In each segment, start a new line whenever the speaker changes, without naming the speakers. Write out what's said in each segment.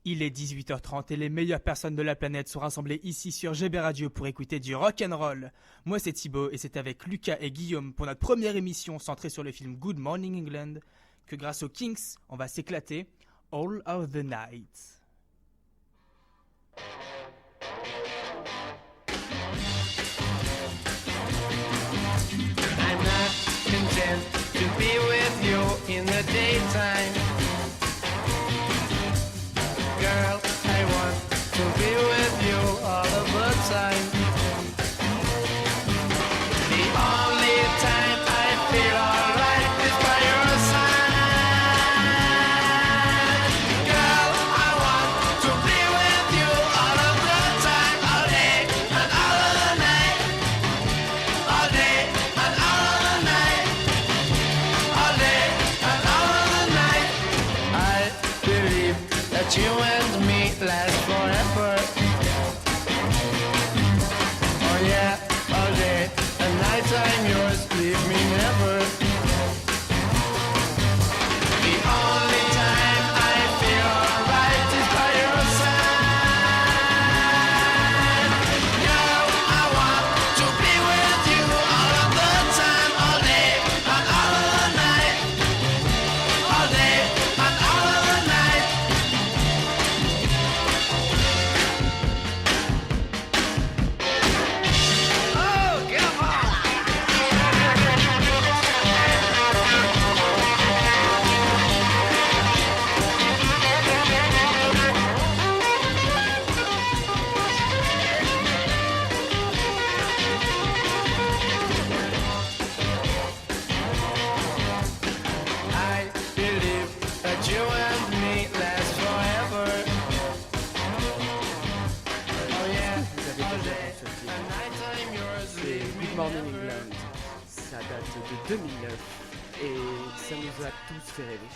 Il est 18h30 et les meilleures personnes de la planète sont rassemblées ici sur GB Radio pour écouter du rock'n'roll. Moi c'est Thibaut et c'est avec Lucas et Guillaume pour notre première émission centrée sur le film Good Morning England que grâce aux Kings, on va s'éclater all of the night.
I'm not content to be with you in the daytime. Girl, I want to be with you all of the time. The only time I feel alright is by your side. Girl, I want to be with you all of the time, all day and all of the night. All day and all of the night. All day and all of the night. I believe that you and me last forever. Oh yeah, all day and night I'm yours, leave me never. The only time I feel alright is by your side. Girl, I want to be with you all of the time, all day and all of the night. All day and all of the night. Oh, come on! I believe that you and me last forever. Oh yeah, all day and night I'm yours,
C'est
leave me
Good Morning
never.
England. Ça date de 2009 et ça nous a tous fait rêver.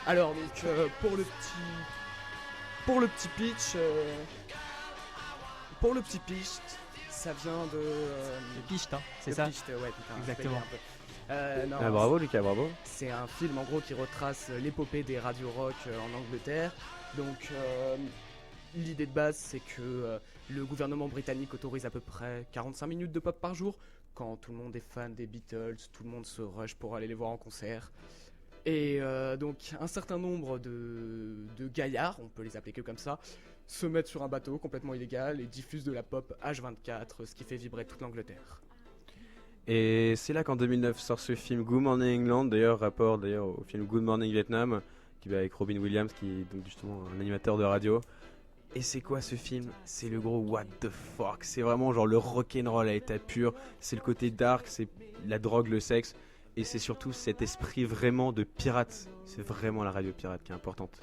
Alors donc pour le petit pitch, ça vient de
Le Picht, hein, c'est
le
ça
Picht, ouais, putain,
Exactement.
je vais un peu. Non,
Ah, bravo Lucas, bravo.
c'est un film en gros qui retrace l'épopée des radios rock en Angleterre. Donc l'idée de base c'est que le gouvernement britannique autorise à peu près 45 minutes de pop par jour. Quand tout le monde est fan des Beatles, tout le monde se rush pour aller les voir en concert. Et donc un certain nombre de gaillards, on peut les appeler que comme ça, se mettent sur un bateau complètement illégal et diffusent de la pop H24, ce qui fait vibrer toute l'Angleterre.
Et c'est là qu'en 2009 sort ce film Good Morning England, rapport au film Good Morning Vietnam, qui va avec Robin Williams, qui est donc justement un animateur de radio. Et c'est quoi ce film? C'est le gros what the fuck. C'est vraiment genre le rock'n'roll à état pur. C'est le côté dark, c'est la drogue, le sexe. Et c'est surtout cet esprit vraiment de pirate. C'est vraiment la radio pirate qui est importante.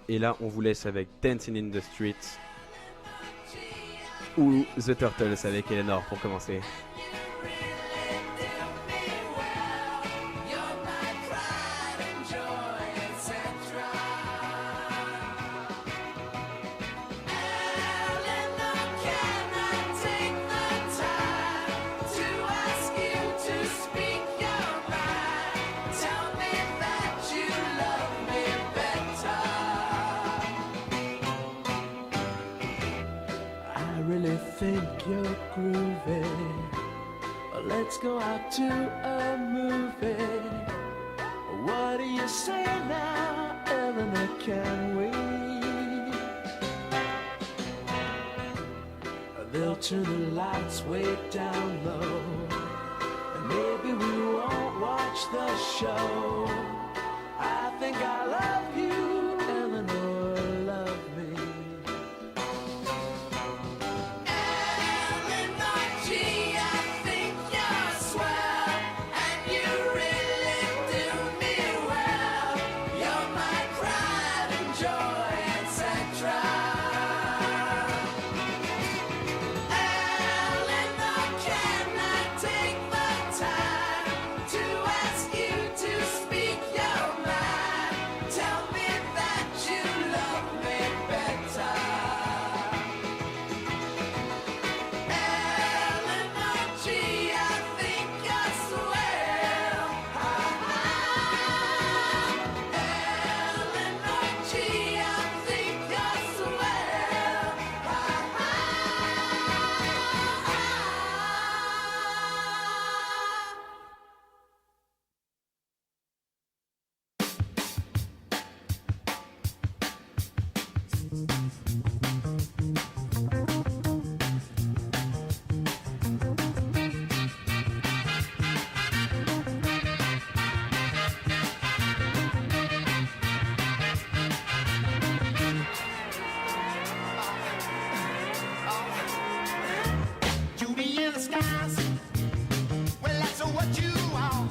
Et là, on vous laisse avec Dancing in the Streets ou The Turtles avec Eleanor pour commencer.
I really think you're groovy. Well, let's go out to a movie. What do you say now, Eleanor, can we? They'll turn the lights way down low, and maybe we won't watch the show. I think I love you, Eleanor, love me. Tell Beauty in the skies. Well, that's what you are.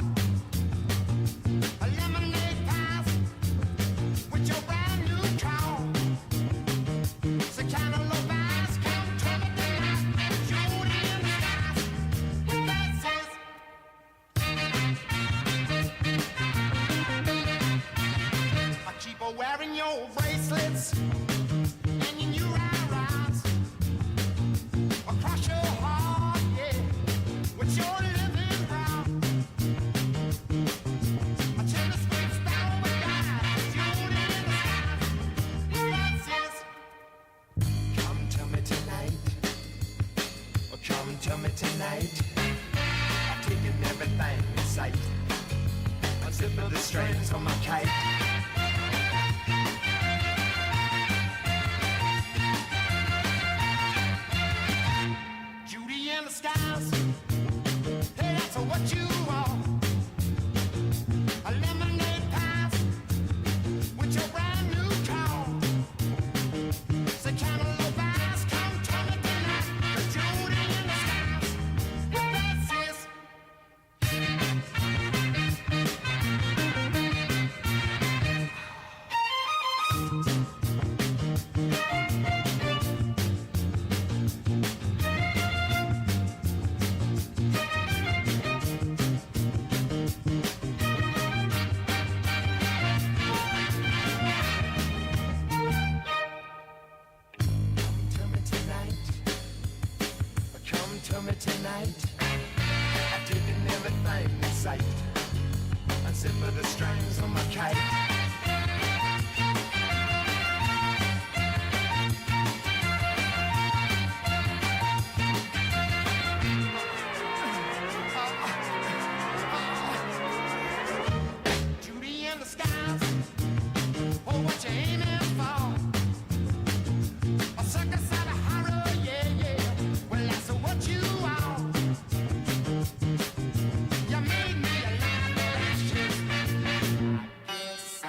A lemonade path with your brand new car. It's the kind of love eyes come to me tonight. Beauty in the skies. Well, that's it. I keep on wearing your bracelets and your new eyes across your heart, yeah, with your living brown. I tell the spirits down with God, beauty in the skies. That's it. Come to me tonight, oh, come to me tonight. I'm taking everything in sight. I'm zipping the strings on my kite. Beauty in the skies. Hey, that's what you are. A lemonade path with your brand new car. It's the kind of love eyes come to me tonight. The beauty in the skies. That's it. Come to me tonight. I've taken everything in sight. I zipper the strings on my kite. Beauty in the skies. Oh, what you aiming for? A circus out of horror, yeah, yeah. Well, that's what you are. You made me a light of ashes. I guess I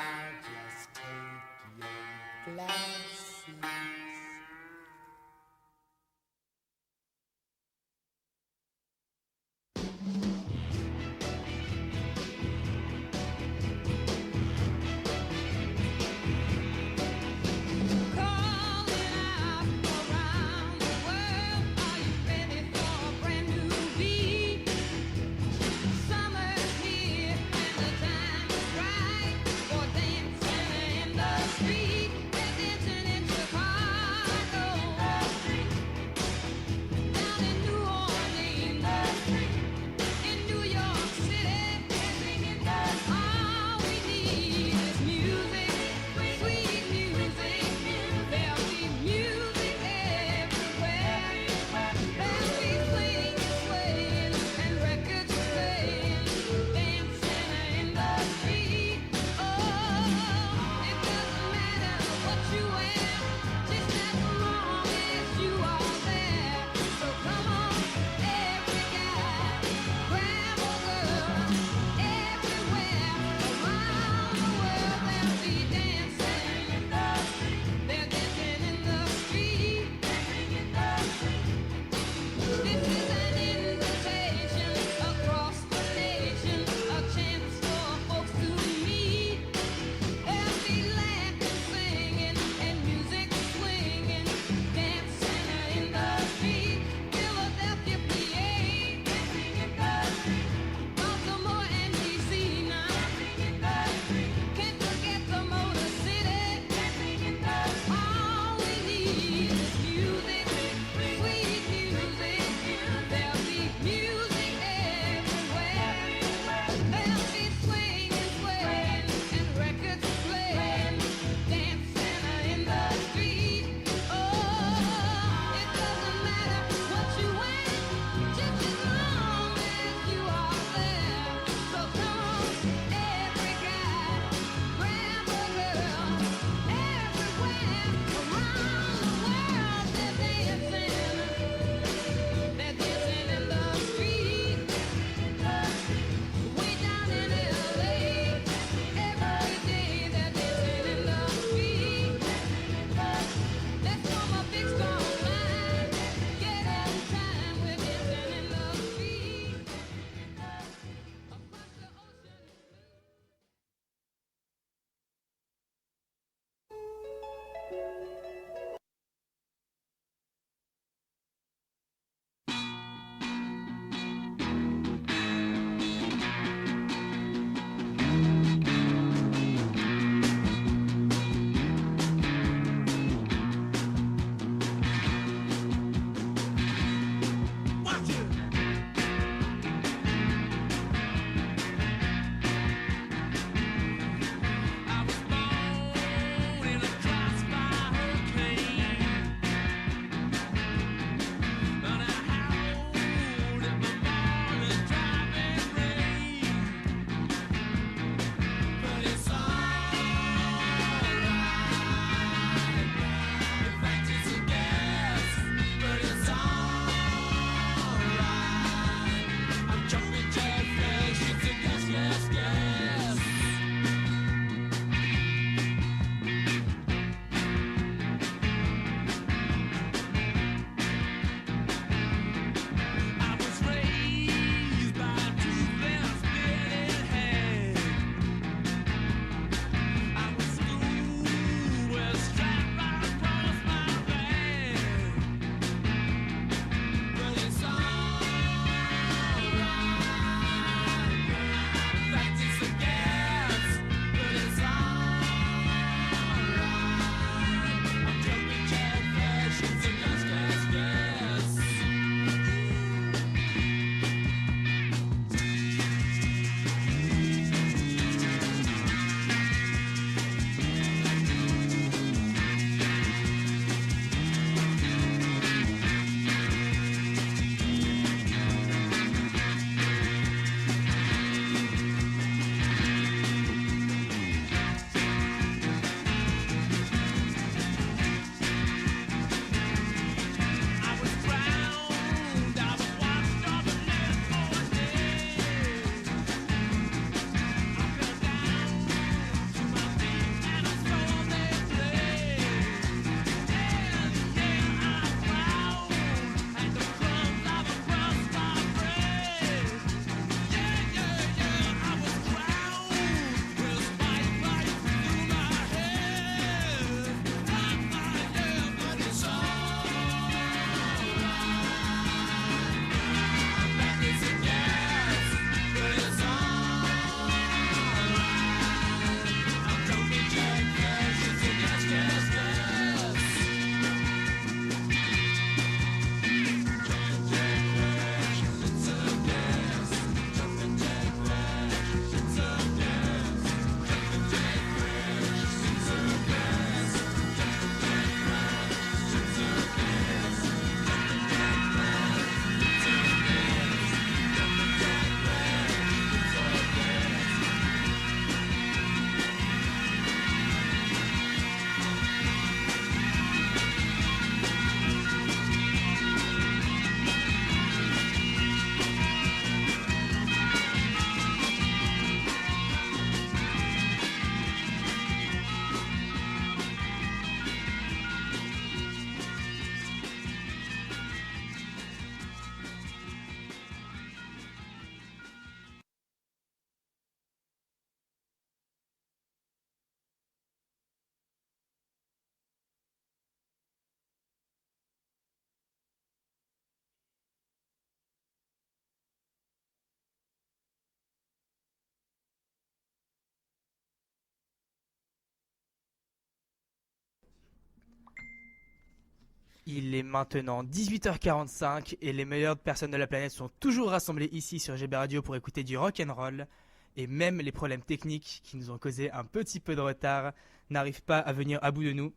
Il est maintenant 18h45 et les meilleures personnes de la planète sont toujours rassemblées ici sur GB Radio pour écouter du rock'n'roll. Et même les problèmes techniques qui nous ont causé un petit peu de retard n'arrivent pas à venir à bout de nous.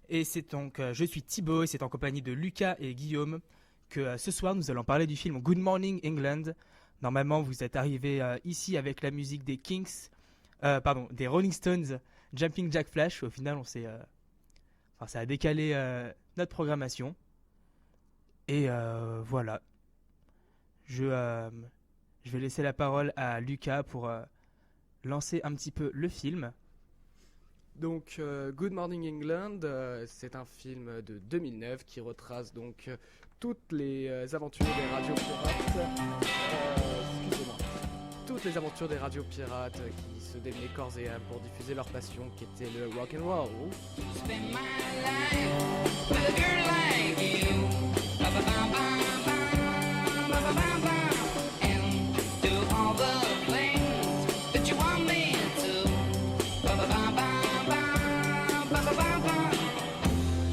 Et c'est donc, je suis Thibaut et c'est en compagnie de Lucas et Guillaume que ce soir nous allons parler du film Good Morning England. Normalement vous êtes arrivés ici avec la musique des des Rolling Stones, Jumping Jack Flash. Au final ça a décalé notre programmation. Et voilà. Je vais laisser la parole à Lucas pour lancer un petit peu le film.
Donc, Good Morning England, c'est un film de 2009 qui retrace donc toutes les aventures des radios pirates. Excusez-moi. Toutes les aventures des radios pirates qui se démenaient corps et âme pour diffuser leur passion qui était le rock and roll.
Spend my life with a girl like you. Ba-ba-bum-bum-bum, ba-ba-bum-bum. And do all the things that you want me to. Ba-ba-bum-bum-bum, ba-ba-bum-bum.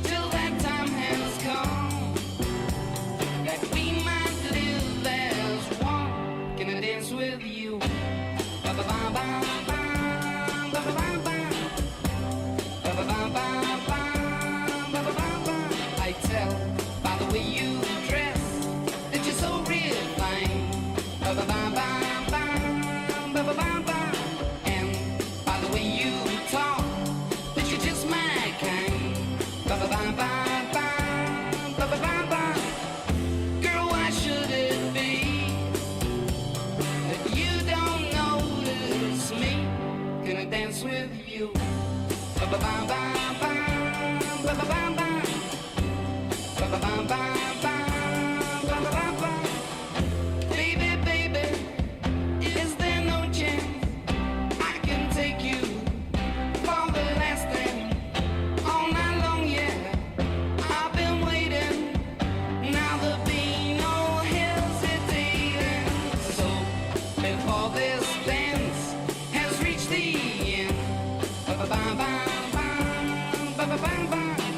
Till that time has come that we might live as one. Can I dance with you? Ba-ba-bum-bum-bum, ba-ba-bum-bum. I tell by the way you dress that you're so real fine. And by the way you talk that you're just my kind. Girl, why should it be that you don't notice me? Can I dance with you? Baby, baby, is there no chance I can take you for the last thing all night long? Yeah, I've been waiting. Now there'll be no hesitating. So before this dance has reached the end,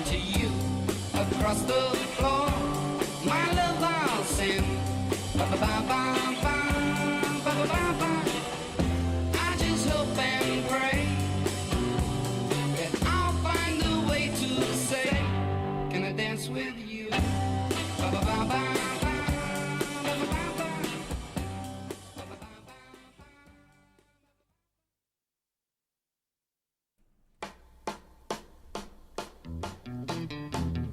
to you across the floor, my love I'll send. I just hope and pray that I'll find a way to say, can I dance with you?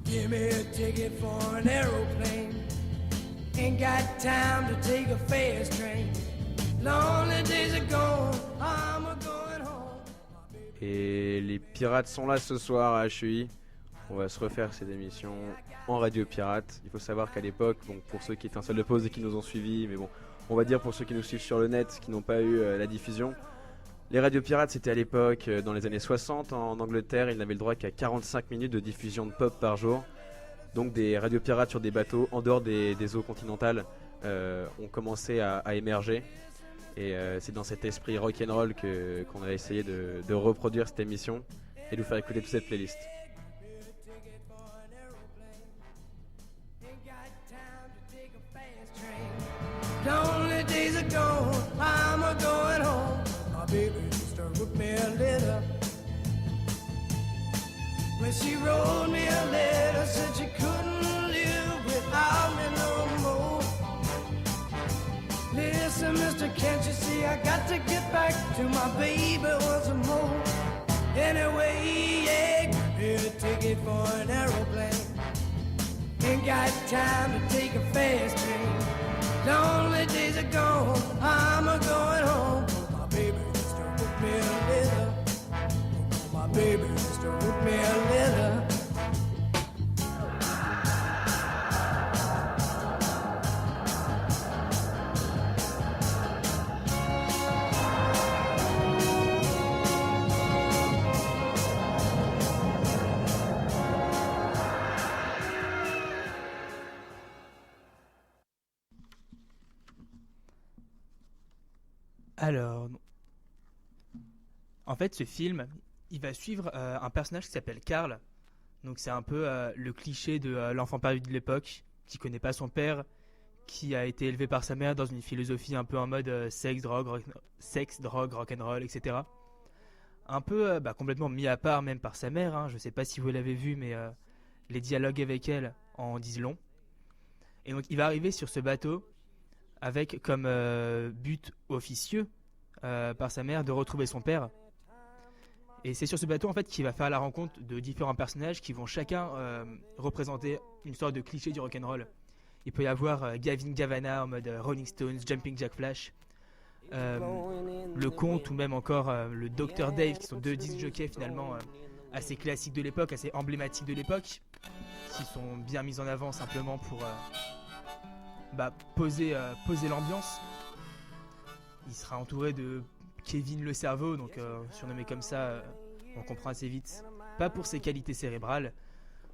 Give me a ticket for an aeroplane. Ain't got time to take a fast train. Lonely days are gone, I'm a going home.
Et les pirates sont là ce soir à HEI. On va se refaire cette émission en radio pirate. Il faut savoir qu'à l'époque, bon, pour ceux qui étaient en salle de pause et qui nous ont suivis, mais bon, on va dire pour ceux qui nous suivent sur le net, qui n'ont pas eu la diffusion, les radios pirates c'était à l'époque, dans les années 60 en Angleterre, ils n'avaient le droit qu'à 45 minutes de diffusion de pop par jour. Donc des radios pirates sur des bateaux en dehors des eaux continentales ont commencé à émerger. Et c'est dans cet esprit rock'n'roll qu'on a essayé de reproduire cette émission et de vous faire écouter toute cette playlist.
Lonely days are gone, I'm a going home. My baby used to wrote me a letter. When she wrote me a letter, said she couldn't live without me no more. Listen, mister, can't you see I got to get back to my baby once more. Anyway, yeah, give me a ticket for an aeroplane. Ain't got time to take a fast train. Lonely days are gone, I'm a going home. My baby used to wrote me a letter. My baby used to wrote me a letter.
Alors, en fait, ce film, il va suivre un personnage qui s'appelle Carl, Donc c'est un peu le cliché de l'enfant perdu de l'époque, qui connaît pas son père, qui a été élevé par sa mère dans une philosophie un peu en mode sexe, drogue, rock'n'roll, etc. Un peu complètement mis à part même par sa mère, hein. Je sais pas si vous l'avez vu, mais les dialogues avec elle en disent long. Et donc il va arriver sur ce bateau avec comme but officieux par sa mère de retrouver son père. Et c'est sur ce bateau en fait qu'il va faire la rencontre de différents personnages qui vont chacun représenter une sorte de cliché du rock'n'roll. Il peut y avoir Gavin Gavana en mode Rolling Stones, Jumping Jack Flash, le Comte ou même encore le Dr Dave, qui sont deux disc jockeys finalement assez classiques de l'époque, assez emblématiques de l'époque, qui sont bien mis en avant simplement pour poser l'ambiance. Il sera entouré de Kevin le cerveau, donc surnommé comme ça, on comprend assez vite. Pas pour ses qualités cérébrales,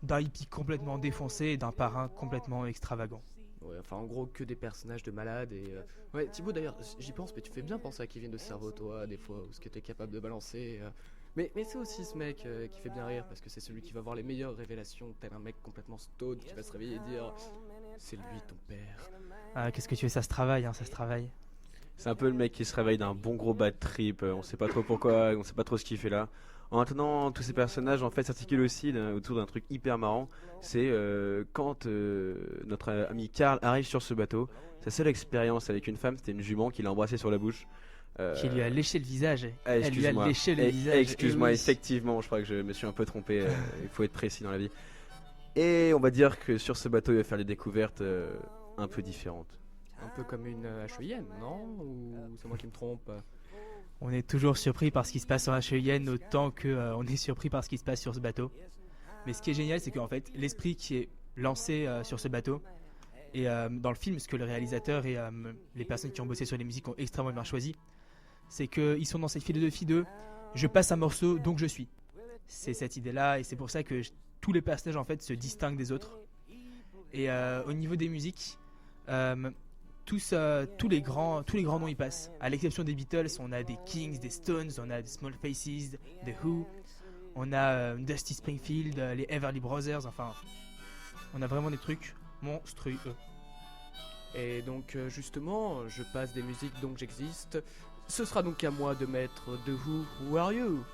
d'un hippie complètement défoncé et d'un parrain complètement extravagant.
Ouais, enfin en gros que des personnages de malades et... Ouais, Thibaut d'ailleurs, j'y pense, mais tu fais bien penser à Kevin de cerveau toi, des fois, ou ce que t'es capable de balancer. Mais c'est aussi ce mec qui fait bien rire, parce que c'est celui qui va avoir les meilleures révélations, tel un mec complètement stone qui va se réveiller et dire « C'est lui ton père ».
Ah, qu'est-ce que tu veux, ça se travaille, hein, ça se travaille.
C'est un peu le mec qui se réveille d'un bon gros bad trip, on sait pas trop pourquoi, on sait pas trop ce qu'il fait là. En attendant, tous ces personnages en fait s'articulent aussi autour d'un truc hyper marrant. C'est quand notre ami Karl arrive sur ce bateau, sa seule expérience avec une femme, c'était une jument qu'il a embrassée sur la bouche.
Qui lui a léché le visage.
Ah,
Elle lui a léché le visage.
Excuse-moi,
Et oui.
effectivement, je crois que je me suis un peu trompé. Il faut être précis dans la vie. Et on va dire que sur ce bateau, il va faire des découvertes un peu différentes.
Un peu comme une HEIN, non? Ou c'est moi qui me trompe?
On est toujours surpris par ce qui se passe en HEIN autant qu'on est surpris par ce qui se passe sur ce bateau. Mais ce qui est génial, c'est qu'en fait, l'esprit qui est lancé sur ce bateau, et dans le film, ce que le réalisateur et les personnes qui ont bossé sur les musiques ont extrêmement bien choisi, c'est qu'ils sont dans cette philosophie de « je passe un morceau, donc je suis ». C'est cette idée-là, et c'est pour ça que tous les personnages en fait se distinguent des autres. Et au niveau des musiques, tous les grands noms y passent. À l'exception des Beatles, on a des Kings, des Stones, on a des Small Faces, des Who, on a Dusty Springfield, les Everly Brothers, enfin, on a vraiment des trucs monstrueux.
Et donc justement, je passe des musiques donc j'existe. Ce sera donc à moi de mettre The Who Are You?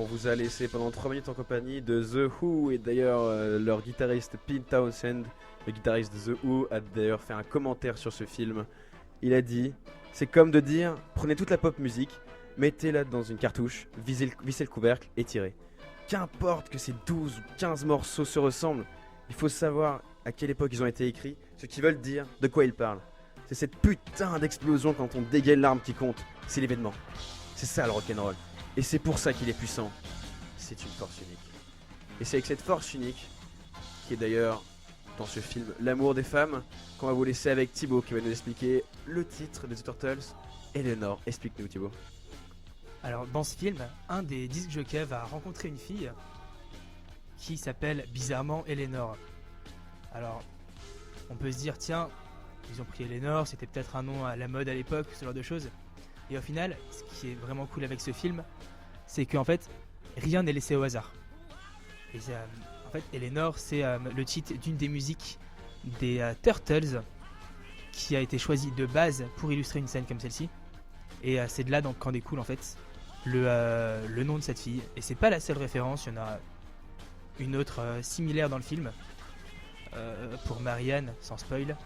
on vous a laissé pendant 3 minutes en compagnie de The Who et d'ailleurs leur guitariste Pete Townshend, le guitariste de The Who, a d'ailleurs fait un commentaire sur ce film. Il a dit « C'est comme de dire, prenez toute la pop musique, mettez-la dans une cartouche, vissez le couvercle et tirez. Qu'importe que ces 12 ou 15 morceaux se ressemblent, il faut savoir à quelle époque ils ont été écrits, ce qu'ils veulent dire, de quoi ils parlent. C'est cette putain d'explosion quand on dégaine l'arme qui compte, c'est l'événement. C'est ça le rock'n'roll. Et c'est pour ça qu'il est puissant. C'est une force unique. Et c'est avec cette force unique, qui est d'ailleurs dans ce film L'amour des femmes, qu'on va vous laisser avec Thibaut qui va nous expliquer le titre de The Turtles. Eleanor, explique-nous Thibaut.
Alors dans ce film, un des disc jockeys va rencontrer une fille qui s'appelle bizarrement Eleanor. Alors on peut se dire tiens, ils ont pris Eleanor, c'était peut-être un nom à la mode à l'époque, ce genre de choses. Et au final, ce qui est vraiment cool avec ce film, c'est qu'en fait, rien n'est laissé au hasard. Et en fait, Eleanor, c'est le titre d'une des musiques des Turtles qui a été choisie de base pour illustrer une scène comme celle-ci. Et c'est de là donc qu'en découle en fait le nom de cette fille. Et c'est pas la seule référence, il y en a une autre similaire dans le film pour Marianne, sans spoil.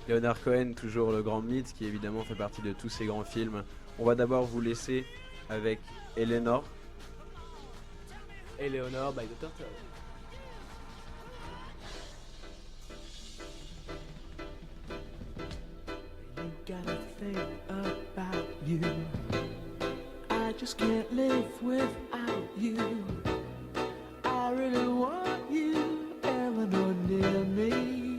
Leonard Cohen, toujours le grand mythe qui évidemment fait partie de tous ces grands films. On va d'abord vous laisser avec Eleanor.
Eleanor by the Turtles.
You gotta think about you. I just can't live without you. I really want you, Eleanor, near me.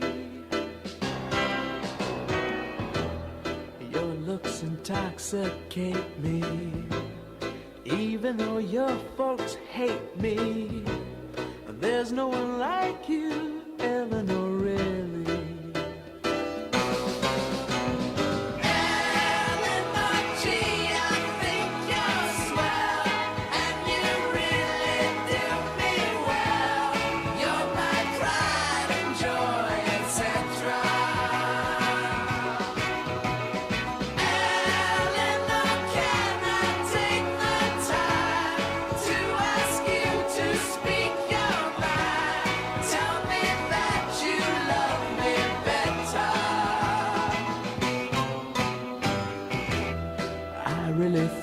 Your looks intoxicate me. Even though your folks hate me, there's no one like you, Eleanor, really.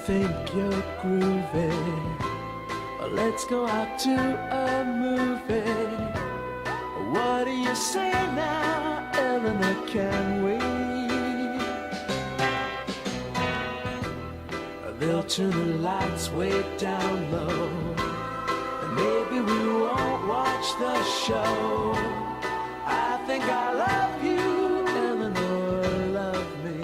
Think you're groovy. Let's go out to a movie. What do you say now, Eleanor? Can we? They'll turn the lights way down low. And maybe we won't watch the show. I think I love you, Eleanor, love me.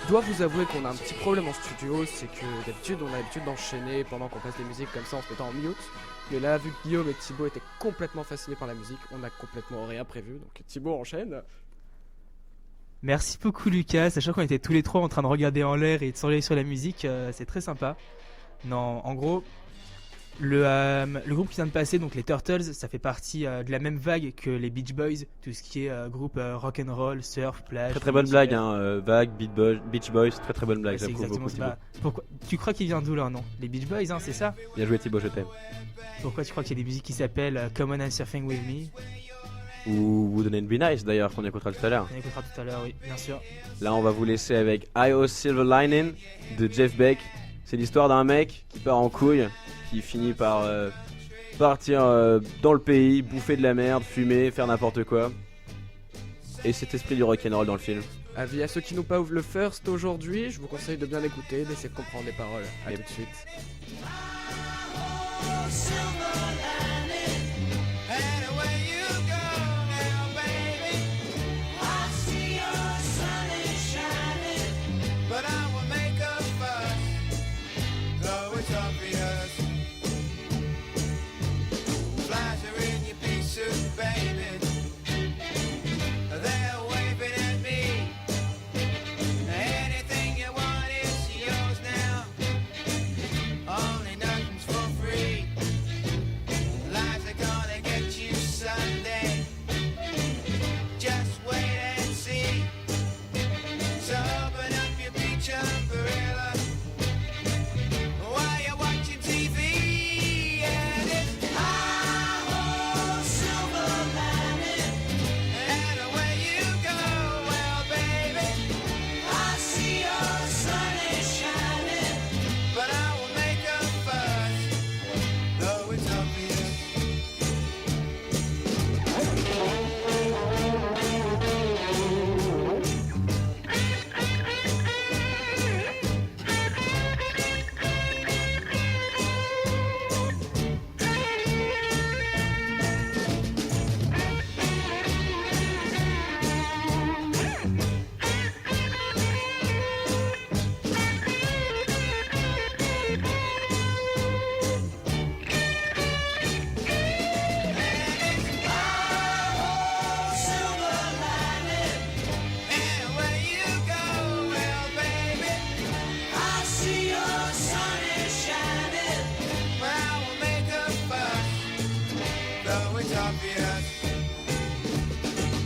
Je dois vous avouer qu'on a un petit problème en studio, c'est que d'habitude on a l'habitude d'enchaîner pendant qu'on passe des musiques comme ça en se mettant en mute. Mais là, vu que Guillaume et Thibaut étaient complètement fascinés par la musique, on a complètement rien prévu. Donc Thibaut enchaîne.
Merci beaucoup Lucas, sachant qu'on était tous les trois en train de regarder en l'air et de s'enlever sur la musique, c'est très sympa. Non, en gros, le groupe qui vient de passer, donc les Turtles, ça fait partie de la même vague que les Beach Boys, tout ce qui est groupe rock'n'roll, surf, plage.
Très bonne blague, hein, vague, Beach Boys, très bonne blague,
Ouais, c'est
j'approuve
exactement
beaucoup
ça.
Thibaut.
Pourquoi tu crois qu'il vient d'où leur nom? Les Beach Boys, hein, c'est ça?
Bien joué Thibaut, je t'aime.
Pourquoi tu crois qu'il y a des musiques qui s'appellent Come On and Surfing With Me?
Ou Wouldn't It Be Nice d'ailleurs, qu'on écoutera tout à l'heure.
On écoutera tout à l'heure, oui, bien sûr.
Là, on va vous laisser avec I.O. Silver Lining de Jeff Beck. C'est l'histoire d'un mec qui part en couille, qui finit par partir dans le pays, bouffer de la merde, fumer, faire n'importe quoi. Et cet esprit du rock'n'roll dans le film.
Avis à ceux qui n'ont pas ouvert le first aujourd'hui, je vous conseille de bien l'écouter, d'essayer de comprendre les paroles. A tout de suite.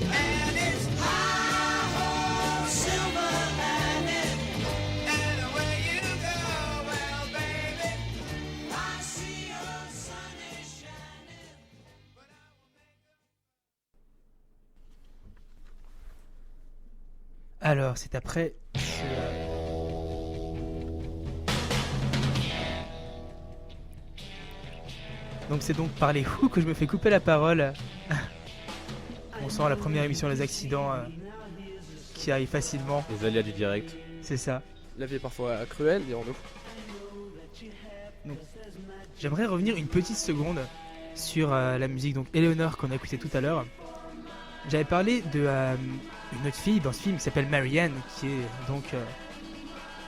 And it's high-ho, silver lining. Anywhere you go, well, baby, I see your sun is shining. But I will make
Alors, c'est après. Donc c'est donc par les Who que je me fais couper la parole. On sent la première émission Les Accidents qui arrive facilement,
Les aléas du direct.
c'est ça.
La vie est parfois cruelle, dirons-nous.
J'aimerais revenir une petite seconde sur la musique donc Eleanor qu'on a écouté tout à l'heure. J'avais parlé de une autre fille dans ce film qui s'appelle Marianne, qui est donc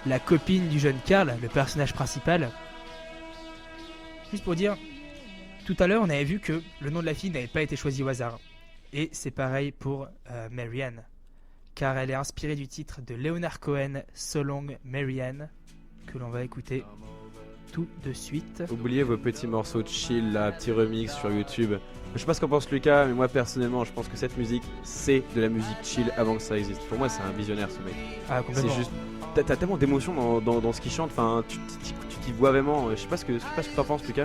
la copine du jeune Carl, le personnage principal. Juste pour dire, tout à l'heure on avait vu que le nom de la fille n'avait pas été choisi au hasard. Et c'est pareil pour Marianne, car elle est inspirée du titre de Leonard Cohen, So Long Marianne, que l'on va écouter tout de suite.
Oubliez vos petits morceaux de chill, là, petit remix sur YouTube. Je sais pas ce qu'en pense Lucas, mais moi personnellement, je pense que cette musique, c'est de la musique chill avant que ça existe. Pour moi, c'est un visionnaire ce mec.
Ah,
C'est
complètement.
juste. T'as tellement d'émotions dans ce qu'il chante, enfin, tu t'y vois vraiment. Je sais pas ce que t'en penses, Lucas.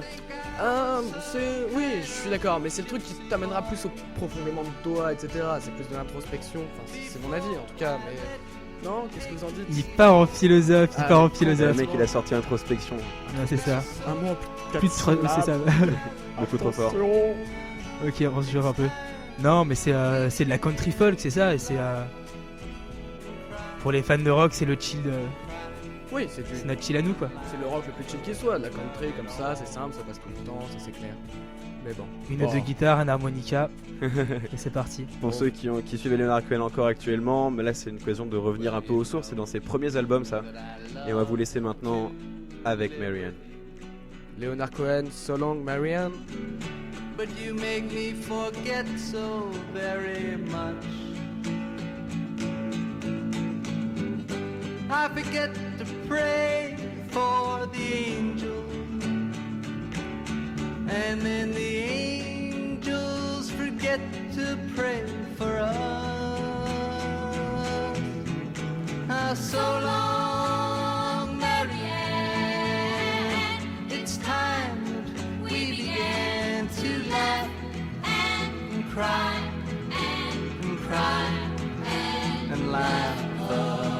Oui, je suis d'accord, mais c'est le truc qui t'amènera plus au profondément de toi, etc. C'est plus de l'introspection, enfin, c'est mon avis en tout cas, mais. Non, qu'est-ce que vous en dites?
Il part en philosophe, il
Ah,
part en
le
Le
philosophe.
mec, il a sorti introspection.
Non, c'est ça.
Un mot en
Plus de trois- c'est ça.
Beaucoup trop fort.
Ok, on se chauffe un peu. Non, mais c'est de la country folk, c'est ça. Et c'est pour les fans de rock, c'est le chill,
Oui,
c'est notre chill à nous quoi.
c'est le rock le plus chill qui soit, de la country comme ça, c'est simple, ça passe tout le temps, ça c'est clair. Mais bon.
Une
Bon.
note de guitare, un harmonica, et c'est parti.
Pour ceux qui suivent Leonard Cohen encore actuellement, mais là c'est une occasion de revenir un peu aux sources, c'est dans ses premiers albums ça. Et on va vous laisser maintenant avec Marianne.
Leonard Cohen, So Long Marianne.
But you make me forget so very much. I forget to pray for the angels, and then the angels forget to pray for us. So long, Marianne. It's time that we began to laugh and cry and cry and laugh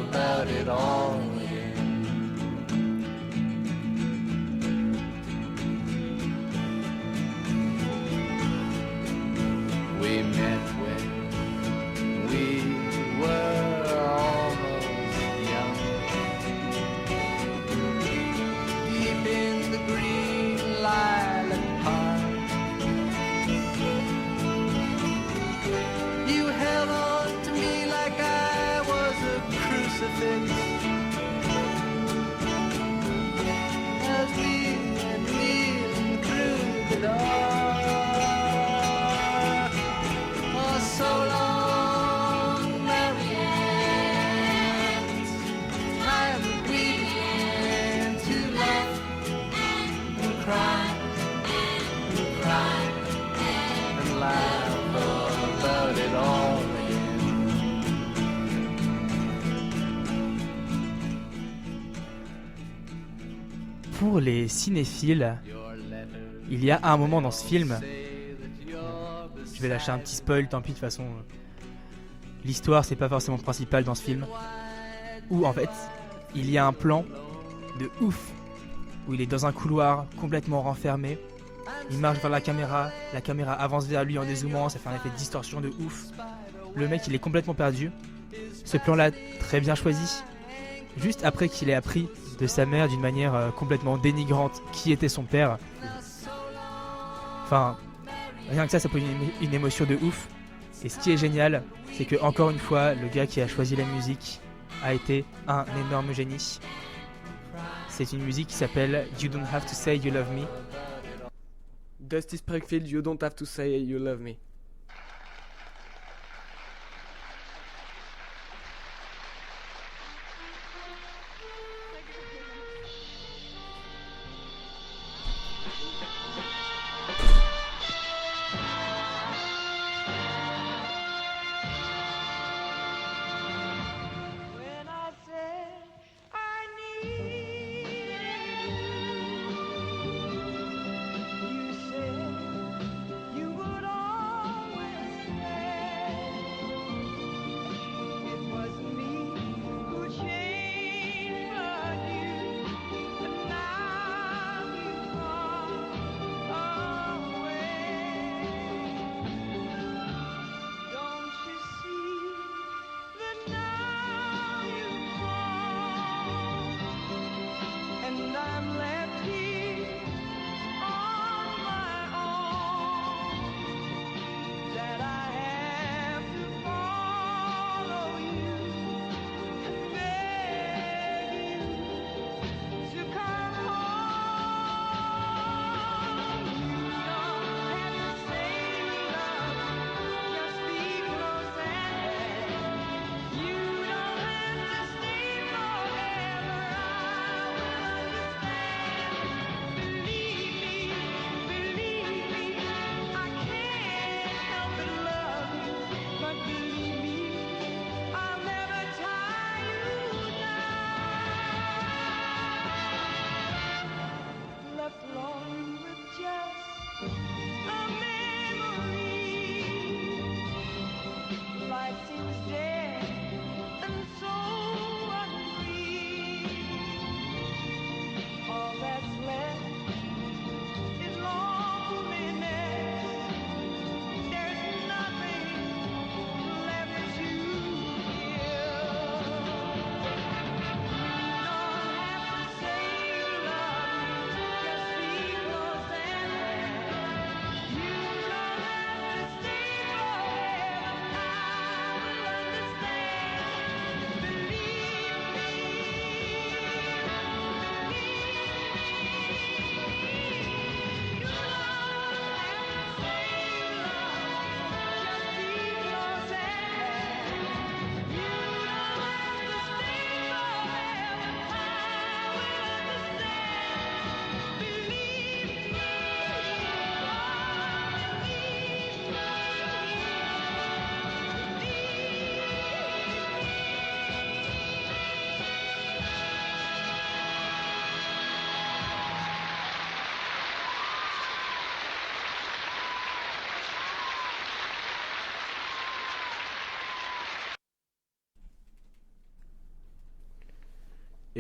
about it all again. We met when we were almost young, deep in the green lilac park. You held on to me like I was a crucifix, as we went kneeling through the dark. Oh, so long, Marianne. It's time that we began to laugh and cry and cry and laugh about it all again.
Pour les cinéphiles,
Your letter
il y a un moment dans ce film,
say that you're the
je vais lâcher un petit spoil, tant pis de toute façon. L'histoire c'est pas forcément principal dans ce film, où en fait il y a un plan de ouf, où il est dans un couloir complètement renfermé, il marche vers la caméra avance vers lui en dézoomant, ça fait un effet de distorsion de ouf. Le mec il est complètement perdu. Ce plan là très bien choisi, juste après qu'il ait appris de sa mère d'une manière complètement dénigrante qui était son père. Enfin, rien que ça peut une émotion de ouf. Et ce qui est génial, c'est que encore une fois, le gars qui a choisi la musique a été un énorme génie. C'est une musique qui s'appelle You Don't Have to Say You Love Me.
Dusty Springfield, You Don't Have to Say You Love Me.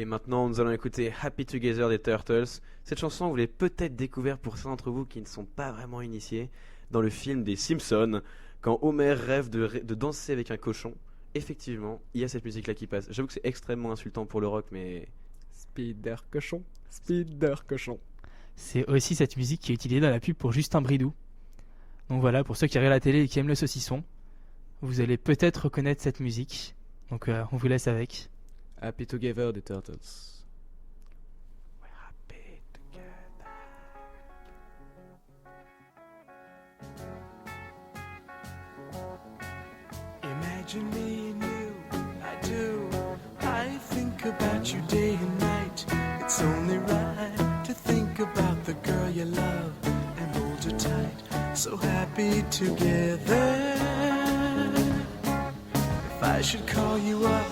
Et maintenant, nous allons écouter Happy Together des Turtles. Cette chanson, vous l'avez peut-être découvert pour certains d'entre vous qui ne sont pas vraiment initiés dans le film des Simpsons, quand Homer rêve de danser avec un cochon. Effectivement, il y a cette musique-là qui passe. J'avoue que c'est extrêmement insultant pour le rock, mais...
Spider cochon, Spider cochon.
C'est aussi cette musique qui est utilisée dans la pub pour Justin Bridou. Donc voilà, pour ceux qui regardent la télé et qui aiment le saucisson, vous allez peut-être reconnaître cette musique. Donc on vous laisse avec.
Happy Together des Turtles.
Imagine me and you, I do. I think about you day and night. It's only right to think about the girl you love and hold her tight. So happy together. If I should call you up,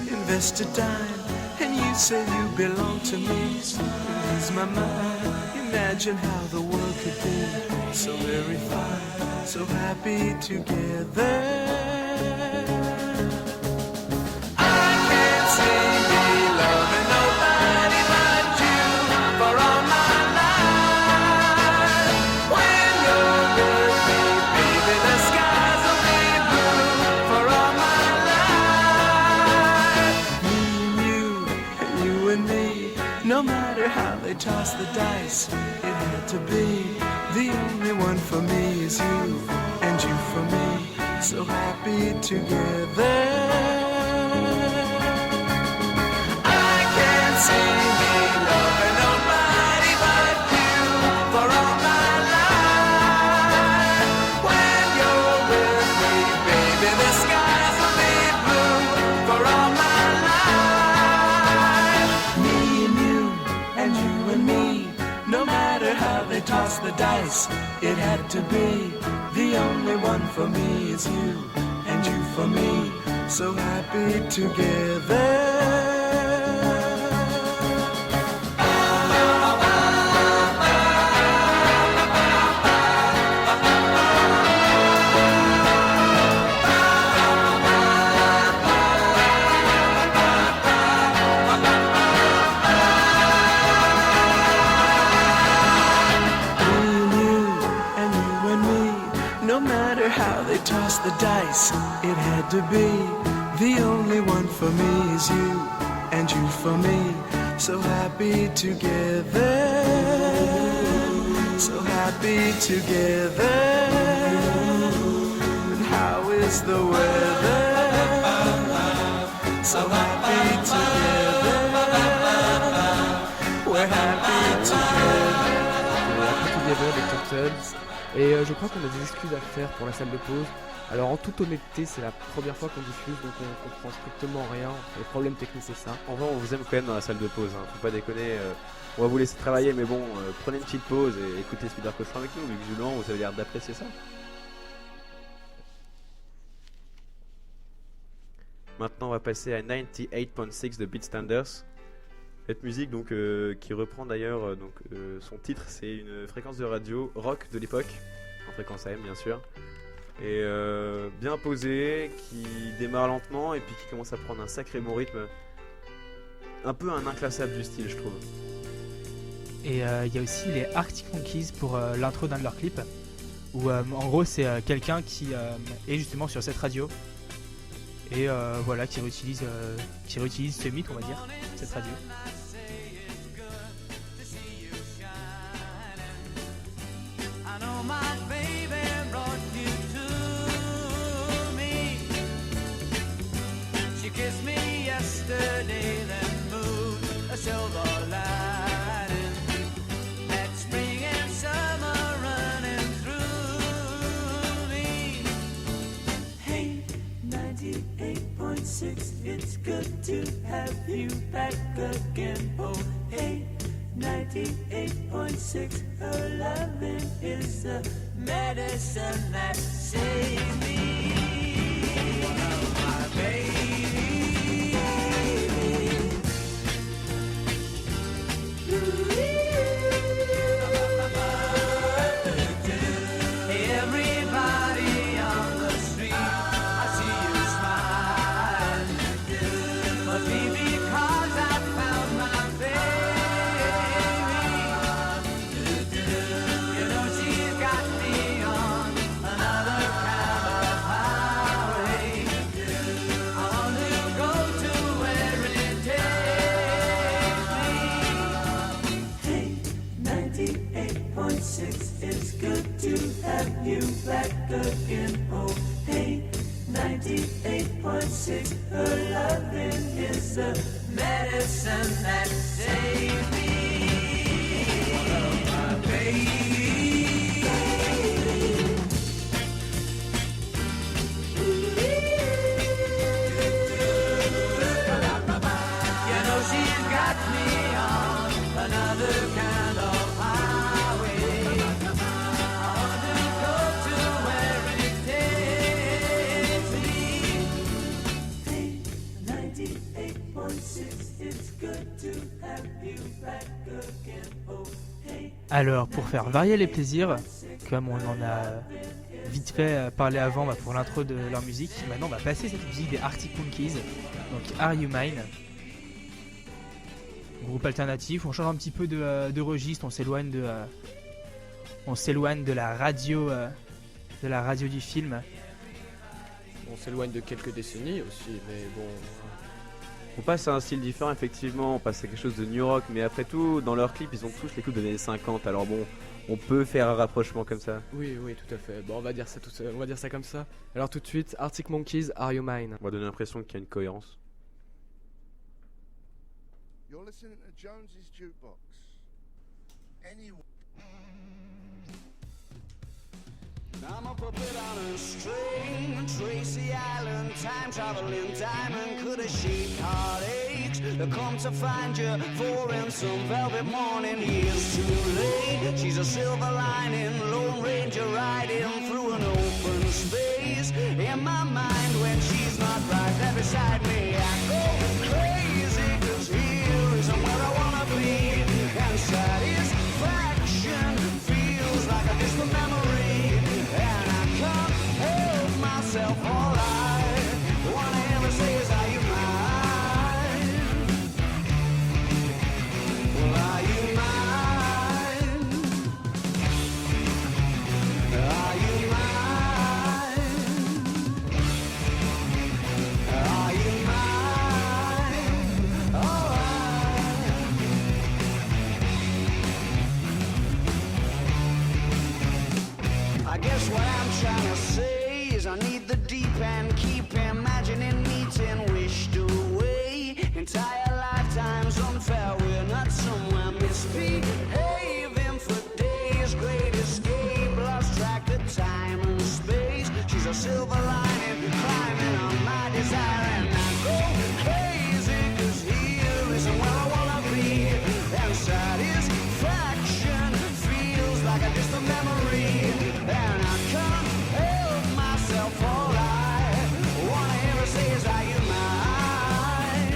invest a dime, and you say you belong to me, ease my mind. Imagine how the world could be so very fine, so happy together. No matter how they toss the dice, it had to be. The only one for me is you, and you for me, so happy together. I can't see me loving nobody but you for all my life. When you're with me, baby, the skies will be blue for all my life. Me and you, and you and me, no matter how they toss the dice, it had to be. The only one for me is you, and you for me, so happy together. Toss the dice, it had to be. The only one for me is you, and you for me, so happy together. So happy together. And how is the weather? So happy together. We're happy together.
Happy Together des Turtles. Et je crois qu'on a des excuses à faire pour la salle de pause. Alors en toute honnêteté, c'est la première fois qu'on diffuse, donc on comprend strictement rien. Les problèmes techniques, c'est ça.
En vrai, on vous aime quand même dans la salle de pause, hein. Faut pas déconner. On va vous laisser travailler, mais bon, prenez une petite pause et écoutez Spider Cochon avec nous. Vu que Julien, vous avez l'air d'apprécier ça. Maintenant, on va passer à 98.6 de Beatstanders. Cette musique donc qui reprend d'ailleurs son titre, c'est une fréquence de radio rock de l'époque, en fréquence AM bien sûr, et bien posée, qui démarre lentement et puis qui commence à prendre un sacré bon rythme, un peu un inclassable du style, je trouve.
Et il y a aussi les Arctic Monkeys pour l'intro d'un de leurs clips, où en gros c'est quelqu'un qui est justement sur cette radio et voilà qui réutilise ce mythe, on va dire, cette radio.
Kissed me yesterday, then moved a silver lining. That spring and summer running through me. Hey, 98.6, it's good to have you back again. Oh, hey, 98.6, her loving is the medicine that saves me. My baby. Found 98.6, her loving is the medicine that saves me. My baby. You know she's got me on another kind of highway. I want to go to where it takes me. Hey, 98.6, it's good to have you back again. Oh, hey.
Alors, pour faire varier les plaisirs, comme on en a vite fait parlé avant pour l'intro de leur musique, maintenant on va passer cette musique des Arctic Monkeys, donc Are You Mine, groupe alternatif. On change un petit peu de registre, on s'éloigne de la radio du film.
On s'éloigne de quelques décennies aussi, mais bon.
On passe à un style différent, effectivement, on passe à quelque chose de new rock, mais après tout, dans leurs clips, ils ont tous les coups des années 50, alors bon, on peut faire un rapprochement comme ça.
Oui, tout à fait. Bon, on va dire ça comme ça. Alors tout de suite, Arctic Monkeys, Are You Mine?
On va donner l'impression qu'il y a une cohérence.
You're listening to Jones's Jukebox. Anyway.
I'm a puppet on a string, Tracy Island, time traveling diamond, could have shaped heartaches. Come to find you for in some velvet morning. Years too late. She's a silver lining, Lone Ranger riding through an open space. In my mind when she's not right there beside me, I go crazy, 'cause here isn't where I wanna be. And satisfaction feels like a distant memory. And I can't help myself, all I wanna ever say is, are you mine? Well, are you mine? Are you mine? Are you mine? I guess what I'm trying to say is I need the deep end, keep imagining meeting wished away. Entire lifetimes unfair, we're not somewhere misbehaving for days. Great escape, lost track of time and space. She's a silver lining, climbing on my desire. And I go crazy, 'cause here isn't where I wanna be. And satisfaction feels like a distant memory. And I can't help myself, all I wanna ever say is, are you mine?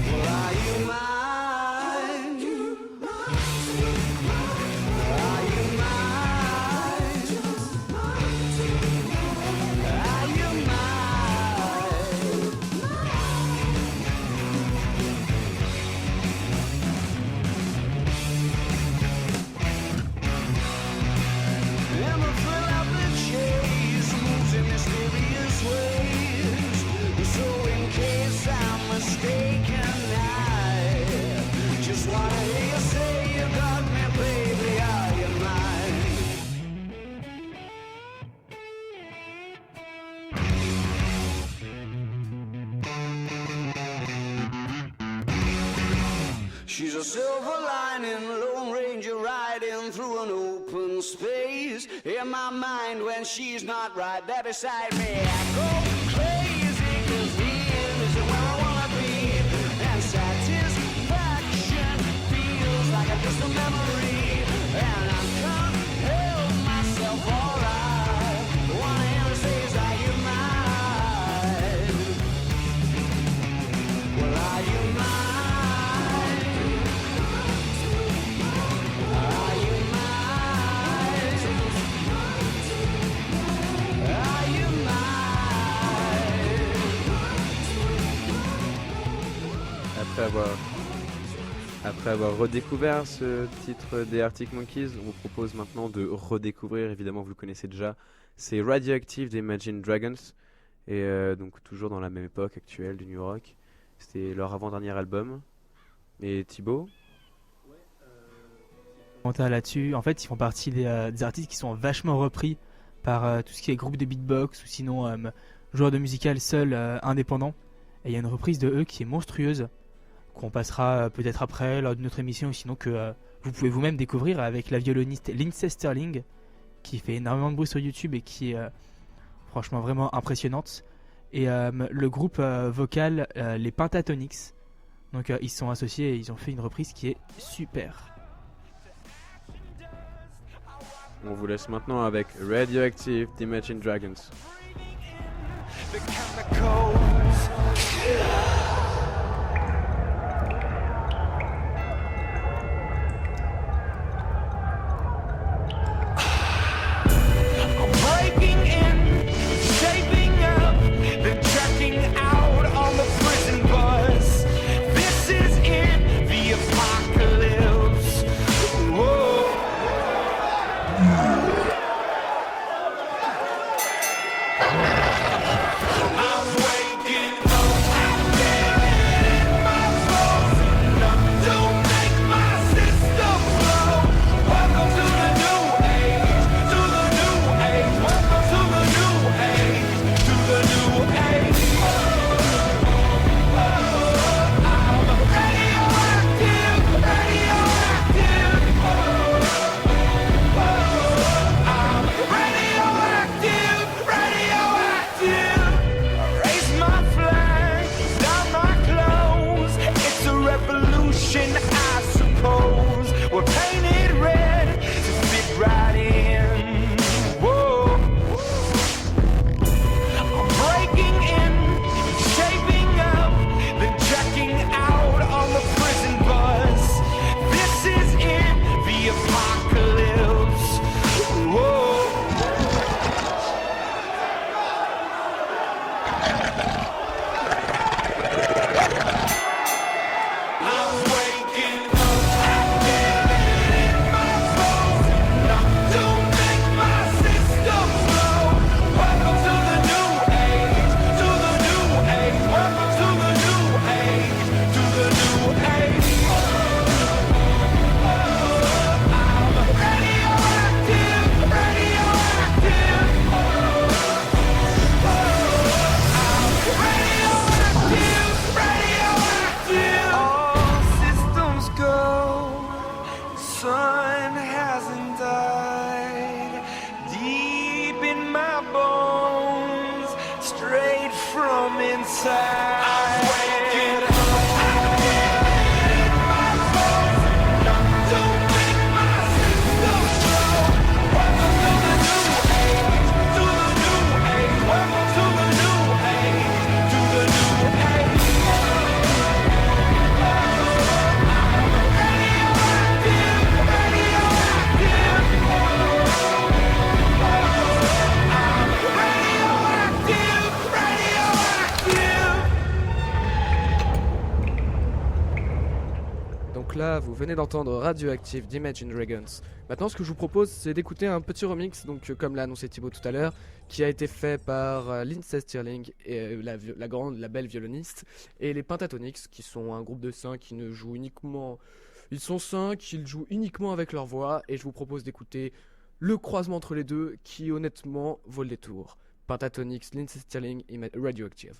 Well, are you mine? Are you mine? Are you mine? And the thrill of the chase moves in mysterious ways. So in case I'm mistaken, I just wanna hear you say you got me, baby, are you mine? She's a silver lining, Lone Ranger riding through an open space. In my mind when she's not right there beside me, I go crazy, 'cause here isn't where I wanna be. And satisfaction feels like a distant memory. And I can't help myself, all I wanna ever say is, are you mine? Well, are you mine? Are you mine? Are you mine?
Après avoir redécouvert ce titre des Arctic Monkeys, on vous propose maintenant de redécouvrir, évidemment vous le connaissez déjà, c'est Radioactive des Imagine Dragons, et donc toujours dans la même époque actuelle du New Rock. C'était leur avant-dernier album. Et Thibaut,
Commentaire là-dessus, en fait ils font partie des artistes qui sont vachement repris par tout ce qui est groupe de beatbox ou sinon joueur de musical seul indépendant. Et il y a une reprise de eux qui est monstrueuse, qu'on passera peut-être après lors d'une autre émission, ou sinon que vous pouvez vous-même découvrir avec la violoniste Lindsey Sterling, qui fait énormément de bruit sur YouTube et qui est franchement vraiment impressionnante. Et le groupe vocal, les Pentatonix, donc ils sont associés et ils ont fait une reprise qui est super.
On vous laisse maintenant avec Radioactive d'Imagine Dragons.
The chemicals. I'm breaking in, shaping up, then checking out on the prison bus. This is in the apocalypse. Whoa. I'm waking up, in my bones, enough to make my system blow. Welcome to the new age, to the new age. Welcome to the new age, to the new age. I'm radioactive, radioactive. I'm radioactive, radioactive. Raise my flag, down my clothes. It's a revolution, I suppose. We're painted red to fit right in. Whoa. I'm breaking in, shaping up, then checking out on the prison bus. This is in the apocalypse. Whoa. I'm waking up, in my bones, enough to make my system blow. Welcome to the new age, to the new age. Welcome to the new age, to the new age. I'm radioactive, radioactive. Radioactive, radioactive. All systems go. Sun hasn't died. Deep in my bones, straight from inside. I'm waking up, in my bones, enough to make my system blow. Welcome to the new age, to the new age. Welcome to the new age, to the new age. Radioactive, radioactive. Radioactive, radioactive.
Donc là, vous venez d'entendre Radioactive d'Imagine Dragons. Maintenant, ce que je vous propose, c'est d'écouter un petit remix, donc comme l'a annoncé Thibaut tout à l'heure, qui a été fait par Lindsey Sterling, et, la belle violoniste, et les Pentatonix, qui sont un groupe de 5 qui ne jouent uniquement... Ils sont 5, ils jouent uniquement avec leur voix, et je vous propose d'écouter le croisement entre les deux, qui honnêtement vaut le détour. Pentatonix, Lindsey Sterling et Radioactive.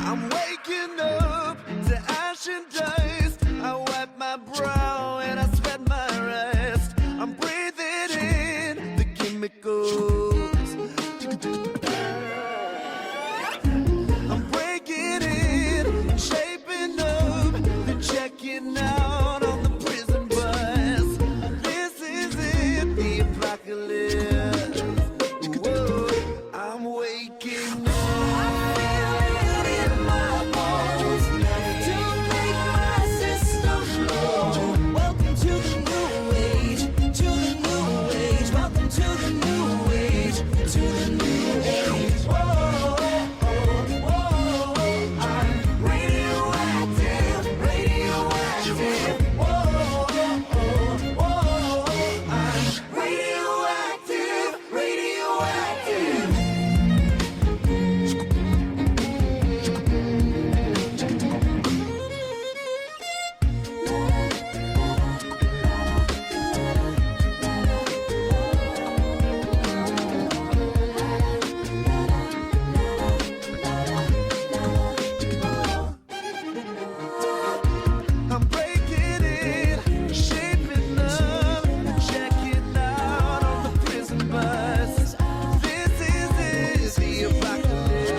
I'm waking up to ash and dust. I wipe my brow and I sweat my rest. I'm breathing in the chemicals. I'm breaking in, shaping up, then checking out on the prison bus. This is it, the apocalypse. Whoa, I'm waking up.
To the to the new age, to the new age. Whoa, whoa, whoa, I'm radioactive, radioactive. Whoa, whoa, whoa, I'm radioactive, radioactive. I'm breaking it, shaping up, checking out on the prison bus. This is the apocalypse.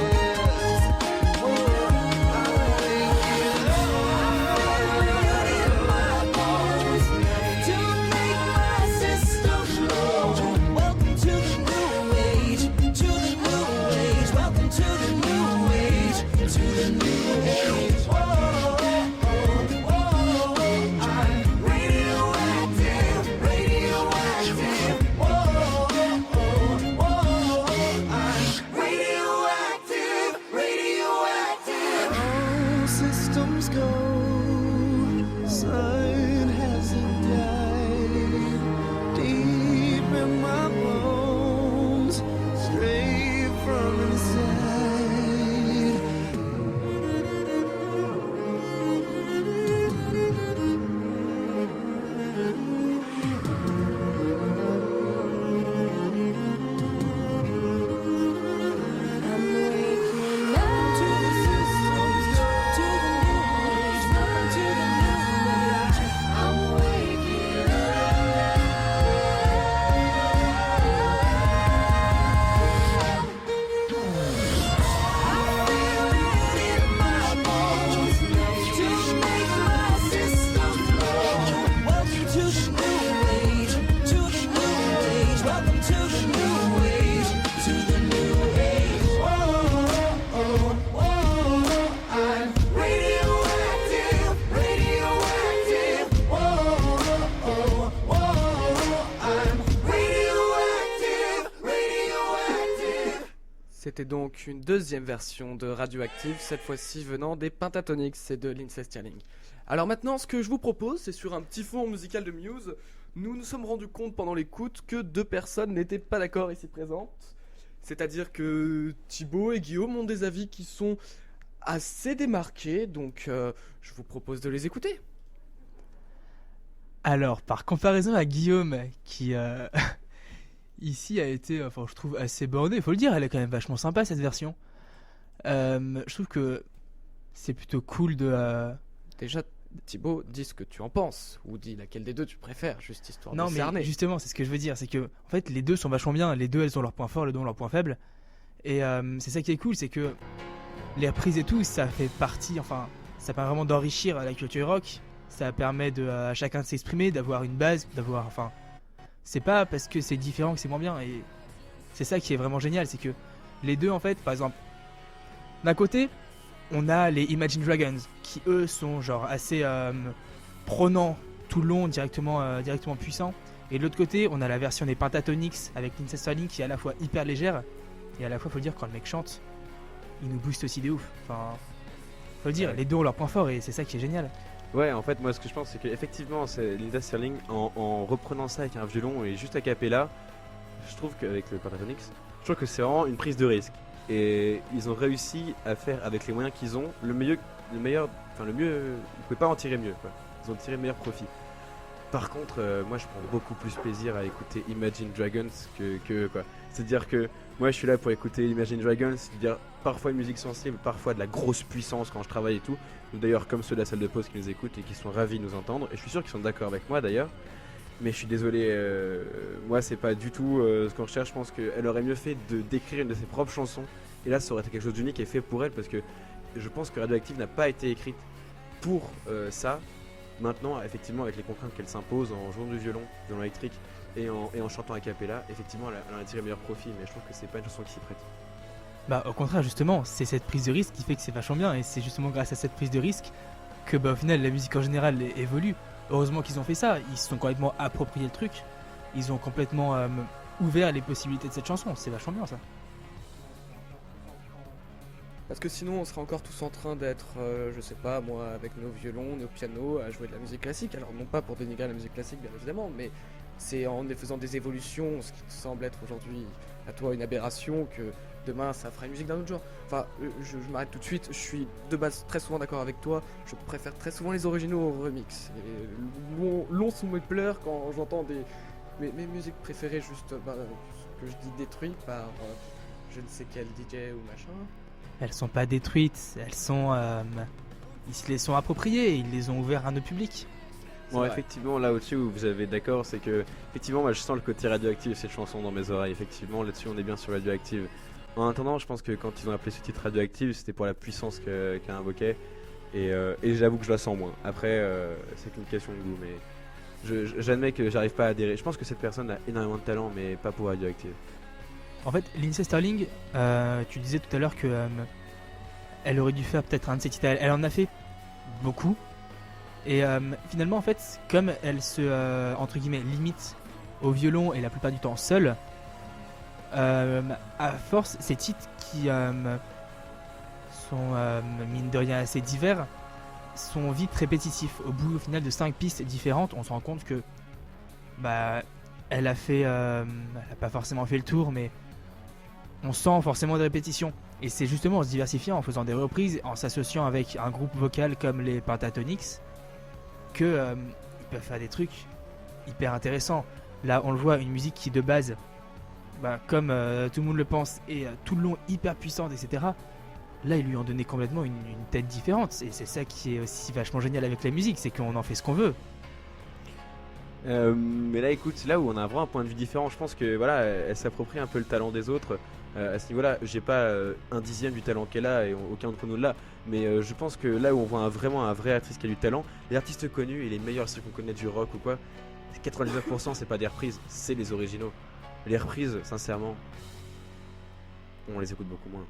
Oh, I'm waking up in my bones to make my system flow. Welcome to the new age, to the new age. Welcome to the new age, to the new age. Whoa, whoa, I'm radioactive, radioactive. Whoa, whoa, I'm radioactive, radioactive. All systems go. Sun hasn't died. Deep in my bones, straight from inside. I'm waking up to the systems, to the new age, welcome to the new age. I'm waking I feel it in my bones to make my system flow. Welcome to the new age, to the new age. Welcome to the new age, to the new age. Whoa, whoa, I'm radioactive, radioactive. Whoa, whoa, I'm radioactive, radioactive.
C'était donc une deuxième version de Radioactive, cette fois-ci venant des Pentatonix et de Lindsey Stirling. Alors maintenant, ce que je vous propose, c'est sur un petit fond musical de Muse. Nous nous sommes rendus compte pendant l'écoute que deux personnes n'étaient pas d'accord ici présentes. C'est-à-dire que Thibaut et Guillaume ont des avis qui sont assez démarqués, donc je vous propose de les écouter.
Alors, par comparaison à Guillaume, qui ici a été, enfin, je trouve assez borné, il faut le dire, elle est quand même vachement sympa cette version. Je trouve que c'est plutôt cool de.
Déjà, Thibaut, dis ce que tu en penses, ou dis laquelle des deux tu préfères, juste histoire
Non,
de
mais
cerner.
justement, c'est ce que je veux dire, c'est que en fait, les deux sont vachement bien, les deux elles ont leurs points forts, les deux ont leurs points faibles. Et c'est ça qui est cool, c'est que les reprises et tout, ça fait partie, enfin, ça permet vraiment d'enrichir la culture rock. Ça permet à chacun de s'exprimer, d'avoir une base, d'avoir, enfin, c'est pas parce que c'est différent que c'est moins bien. Et c'est ça qui est vraiment génial, c'est que les deux, en fait, par exemple, d'un côté, on a les Imagine Dragons, qui eux sont genre assez prenants tout le long, directement puissants. Et de l'autre côté, on a la version des Pentatonix avec Lindsey Stirling qui est à la fois hyper légère et à la fois, faut le dire, quand le mec chante, il nous booste aussi de ouf. Enfin, faut le dire,
Ouais.
les deux ont leurs points forts et c'est ça qui est génial.
Ouais, en fait, moi, ce que je pense, c'est qu'effectivement, c'est Lindsey Stirling, en reprenant ça avec un violon et juste a cappella, je trouve qu'avec le Pentatonix, je trouve que c'est vraiment une prise de risque. Et ils ont réussi à faire, avec les moyens qu'ils ont, le mieux, ils ne pouvaient pas en tirer mieux, quoi. Ils ont tiré le meilleur profit. Par contre, moi, je prends beaucoup plus plaisir à écouter Imagine Dragons que quoi. C'est-à-dire que moi, je suis là pour écouter Imagine Dragons, c'est-à-dire parfois une musique sensible, parfois de la grosse puissance quand je travaille et tout. D'ailleurs, comme ceux de la salle de pause qui nous écoutent et qui sont ravis de nous entendre. Et je suis sûr qu'ils sont d'accord avec moi d'ailleurs. Mais je suis désolé, moi c'est pas du tout ce qu'on recherche. Je pense qu'elle aurait mieux fait de d'écrire une de ses propres chansons. Et là, ça aurait été quelque chose d'unique et fait pour elle, parce que je pense que Radioactive n'a pas été écrite pour ça. Maintenant, effectivement, avec les contraintes qu'elle s'impose en jouant du violon électrique et en chantant a cappella, effectivement, elle en a tiré meilleur profit. Mais je trouve que c'est pas une chanson qui s'y prête.
Bah au contraire, justement, c'est cette prise de risque qui fait que c'est vachement bien. Et c'est justement grâce à cette prise de risque que au final la musique en général évolue. Heureusement qu'ils ont fait ça, ils se sont complètement approprié le truc. Ils ont complètement ouvert les possibilités de cette chanson. C'est vachement bien ça.
Parce que sinon, on serait encore tous en train d'être, je sais pas, moi, avec nos violons, nos pianos, à jouer de la musique classique. Alors, non pas pour dénigrer la musique classique, bien évidemment, mais c'est en faisant des évolutions, ce qui te semble être aujourd'hui à toi une aberration, que demain ça fera une musique d'un autre genre. Enfin, je m'arrête tout de suite, je suis de base très souvent d'accord avec toi, je préfère très souvent les originaux aux remix. Et long sous mes pleurs quand j'entends mes musiques préférées juste, que je dis détruites par je ne sais quel DJ ou machin.
Elles sont pas détruites, elles sont... ils se les sont appropriées, ils les ont ouvertes à un autre public.
Bon,
vrai.
effectivement, là au-dessus où vous avez d'accord, c'est que effectivement, moi je sens le côté radioactif de cette chanson dans mes oreilles. Effectivement, là-dessus, on est bien sur Radioactive. En attendant, je pense que quand ils ont appelé ce titre Radioactive, c'était pour la puissance qu'elle invoquait. Et j'avoue que je la sens moins. Après, c'est qu'une question de goût, mais j'admets que j'arrive pas à adhérer. Je pense que cette personne a énormément de talent, mais pas pour Radioactive.
En fait, Lindsey Stirling, tu disais tout à l'heure que elle aurait dû faire peut-être un de ses titres. Elle en a fait beaucoup. Et finalement, en fait, comme elle se, entre guillemets, limite au violon et la plupart du temps seule, à force, ces titres qui sont, mine de rien, assez divers, sont vite répétitifs. Au bout, au final, de 5 pistes différentes, on se rend compte que elle a fait, elle a pas forcément fait le tour, mais on sent forcément des répétitions. Et c'est justement en se diversifiant, en faisant des reprises, en s'associant avec un groupe vocal comme les Pentatonix, que ils peuvent faire des trucs hyper intéressants. Là, on le voit, une musique qui de base, comme tout le monde le pense, est tout le long hyper puissante, etc. Là, ils lui ont donné complètement une tête différente. Et c'est ça qui est aussi vachement génial avec la musique, c'est qu'on en fait ce qu'on veut.
Mais là, écoute, c'est là où on a vraiment un point de vue différent. Je pense que voilà, elle s'approprie un peu le talent des autres. À ce niveau-là, j'ai pas un dixième du talent qu'elle a et aucun d'entre nous l'a. Mais je pense que là où on voit vraiment un vrai artiste qui a du talent, les artistes connus et les meilleurs artistes qu'on connaît du rock ou quoi, 99% c'est pas des reprises, c'est les originaux. Les reprises, sincèrement, on les écoute beaucoup moins.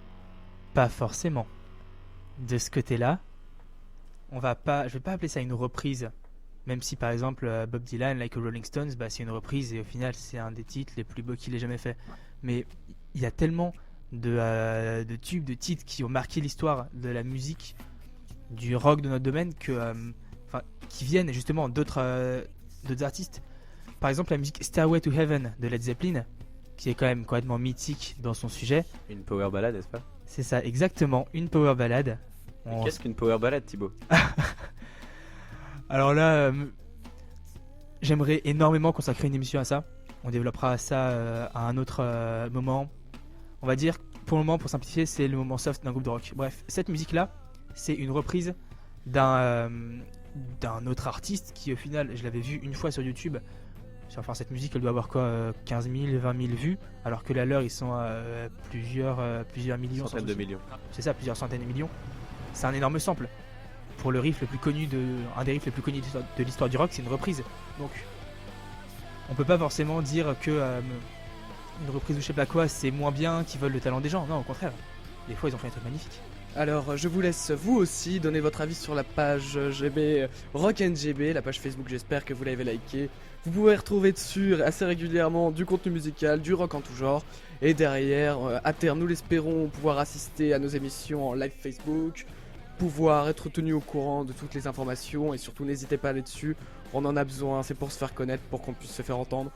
Pas forcément. De ce côté-là, je vais pas appeler ça une reprise. Même si par exemple Bob Dylan, Like a Rolling Stones, c'est une reprise et au final c'est un des titres les plus beaux qu'il ait jamais fait. Mais il y a tellement de tubes, de titres qui ont marqué l'histoire de la musique, du rock de notre domaine, qui viennent justement d'autres artistes. Par exemple la musique Stairway to Heaven de Led Zeppelin, qui est quand même complètement mythique dans son sujet.
Une power ballade, n'est-ce pas?
C'est ça, exactement, une power ballade.
Mais qu'est-ce qu'une power ballade, Thibaut?
Alors là, j'aimerais énormément consacrer une émission à ça. On développera ça à un autre moment. On va dire, pour le moment, pour simplifier, c'est le moment soft d'un groupe de rock. Bref, cette musique-là, c'est une reprise d'un autre artiste qui, au final, je l'avais vu une fois sur YouTube. Enfin, cette musique, elle doit avoir quoi, 15 000, 20 000 vues, alors que la leur, ils sont à plusieurs millions.
Centaines de millions.
C'est ça, plusieurs centaines de millions. C'est un énorme sample. Pour le riff le plus connu un des riffs les plus connus de l'histoire du rock, c'est une reprise. Donc, on peut pas forcément dire que une reprise ou je sais pas quoi, c'est moins bien, qu'ils veulent le talent des gens. Non, au contraire. Des fois, ils ont fait un truc magnifique.
Alors, je vous laisse vous aussi donner votre avis sur la page GB Rock NGB, la page Facebook, j'espère que vous l'avez liké. Vous pouvez retrouver dessus assez régulièrement du contenu musical, du rock en tout genre. Et derrière, à terme, nous l'espérons pouvoir assister à nos émissions en live Facebook, pouvoir être tenu au courant de toutes les informations et surtout n'hésitez pas à aller dessus, on en a besoin, c'est pour se faire connaître, pour qu'on puisse se faire entendre.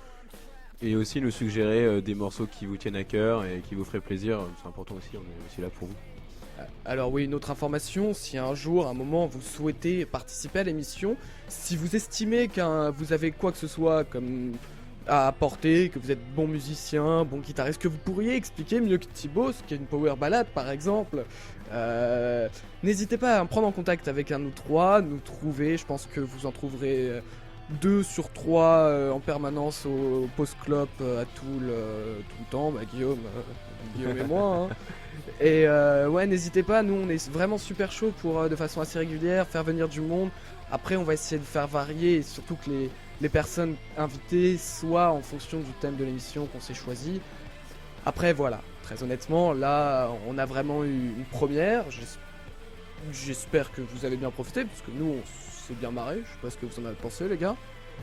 Et aussi nous suggérer des morceaux qui vous tiennent à cœur et qui vous feraient plaisir, c'est important aussi, on est aussi là pour vous.
Alors oui, une autre information, si un jour, un moment, vous souhaitez participer à l'émission, si vous estimez que vous avez quoi que ce soit comme à apporter, que vous êtes bon musicien, bon guitariste, que vous pourriez expliquer mieux que Thibaut, ce qu'est une power ballade par exemple, n'hésitez pas à prendre en contact avec un de nous trois, nous trouver, je pense que vous en trouverez 2 sur 3 en permanence au Post Club à tout le temps, Guillaume et moi. Hein. Et ouais, n'hésitez pas, nous on est vraiment super chaud pour de façon assez régulière faire venir du monde. Après on va essayer de faire varier et surtout que les personnes invitées soient en fonction du thème de l'émission qu'on s'est choisi. Après voilà, très honnêtement, là on a vraiment eu une première. J'espère que vous avez bien profité parce que nous on s'est bien marré. Je sais pas ce que vous en avez pensé les gars.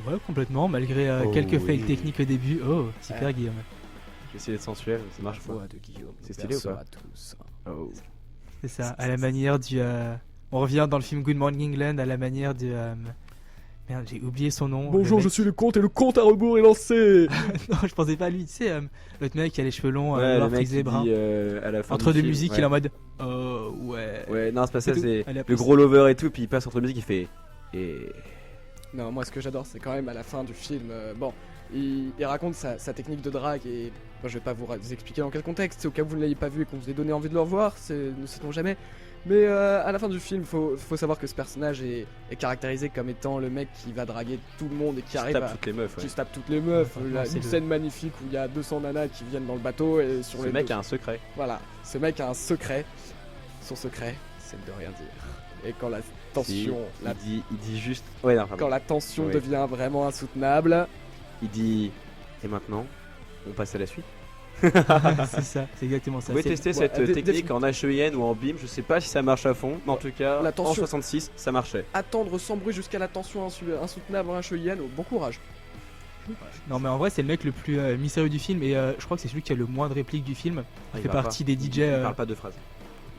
Ouais, complètement, malgré quelques fails techniques au début. Oh, super Guillaume.
Essayer d'être sensuel, ça marche pas.
Voix de Guillaume.
C'est stylé ou
Perso
pas
à tous.
Oh.
C'est ça, à la manière du. On revient dans le film Good Morning England à la manière de. Merde, j'ai oublié son nom.
Bonjour,
le
je
mec-
suis le comte et le compte à rebours est lancé.
Non, je pensais pas à lui. Tu sais, l'autre mec qui a les cheveux longs,
Ouais, le
noir
mec
frisé,
qui
brun.
dit à la fin
Entre
du
deux
film,
musiques,
ouais.
il est en mode. Oh, ouais.
Ouais, non, c'est pas ça,
C'est tout.
c'est
Allez,
le
après,
gros lover et tout, puis il passe entre musique, il fait. Et.
Non, moi ce que j'adore, c'est quand même à la fin du film. Bon, il raconte sa technique de drague et moi, je vais pas vous expliquer dans quel contexte. C'est au cas où vous ne l'ayez pas vu et qu'on vous ait donné envie de le revoir. Ne sait-on jamais. Mais à la fin du film, faut savoir que ce personnage est caractérisé comme étant le mec qui va draguer tout le monde et qui
Qui
arrive
tape
à.
toutes les meufs.
Qui
Ouais.
se tape toutes les meufs.
Franchement,
Là,
c'est
une
le-
scène magnifique où il y a 200 nanas qui viennent dans le bateau et sur
Ce
les
mec
deux-
a un secret.
Voilà, ce mec a un secret. Son secret, c'est de rien dire. Et quand la tension,
Si, il dit juste. Ouais, non, pardon.
quand la tension
Oui.
devient vraiment insoutenable,
Il dit. Et maintenant, on passe à la suite.
C'est ça, c'est exactement ça.
Vous pouvez
C'est-
tester
ouais,
cette
dé-
technique en HEIN ou en BIM, je sais pas si ça marche à fond, mais en tout cas,
La
en
tension.
66, ça marchait.
attendre sans bruit jusqu'à la tension insoutenable en HEIN, bon courage.
Non, mais en vrai, c'est le mec le plus mystérieux du film et je crois que c'est celui qui a le moins de répliques du film. Il fait
parle
partie
pas.
des DJ.
Il parle pas de phrases.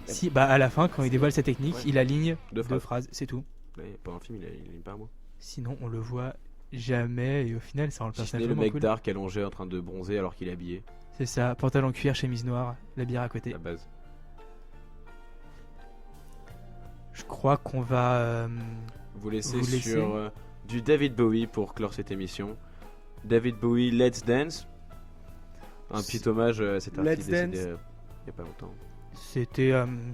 Si, bah à la fin, quand il dévoile sa technique,
Ouais.
il aligne
Deux
deux
phrases.
phrases, c'est tout.
Ouais, pendant le film, il aime pas un mot.
Sinon, on le voit jamais et au final, ça rend le
Si ce
personnage
n'est le
vraiment
mec
cool.
dark allongé en train de bronzer alors qu'il est habillé,
C'est ça, pantalon cuir, chemise noire, la bière à côté.
la base.
Je crois qu'on va.
Vous laissez
Vous laissez
sur du David Bowie pour clore cette émission. David Bowie, Let's Dance. Un petit hommage à cet
Let's
artiste décédé
Dance.
il y a pas longtemps.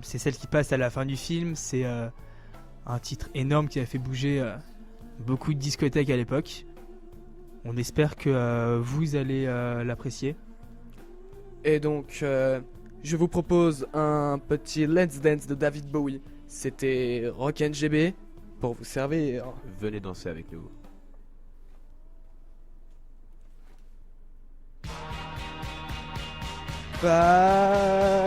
C'est celle qui passe à la fin du film. C'est un titre énorme qui a fait bouger beaucoup de discothèques à l'époque. On espère que vous allez l'apprécier.
Et donc, je vous propose un petit Let's Dance de David Bowie. C'était Rock NGB pour vous servir.
Venez danser avec nous.
Bye.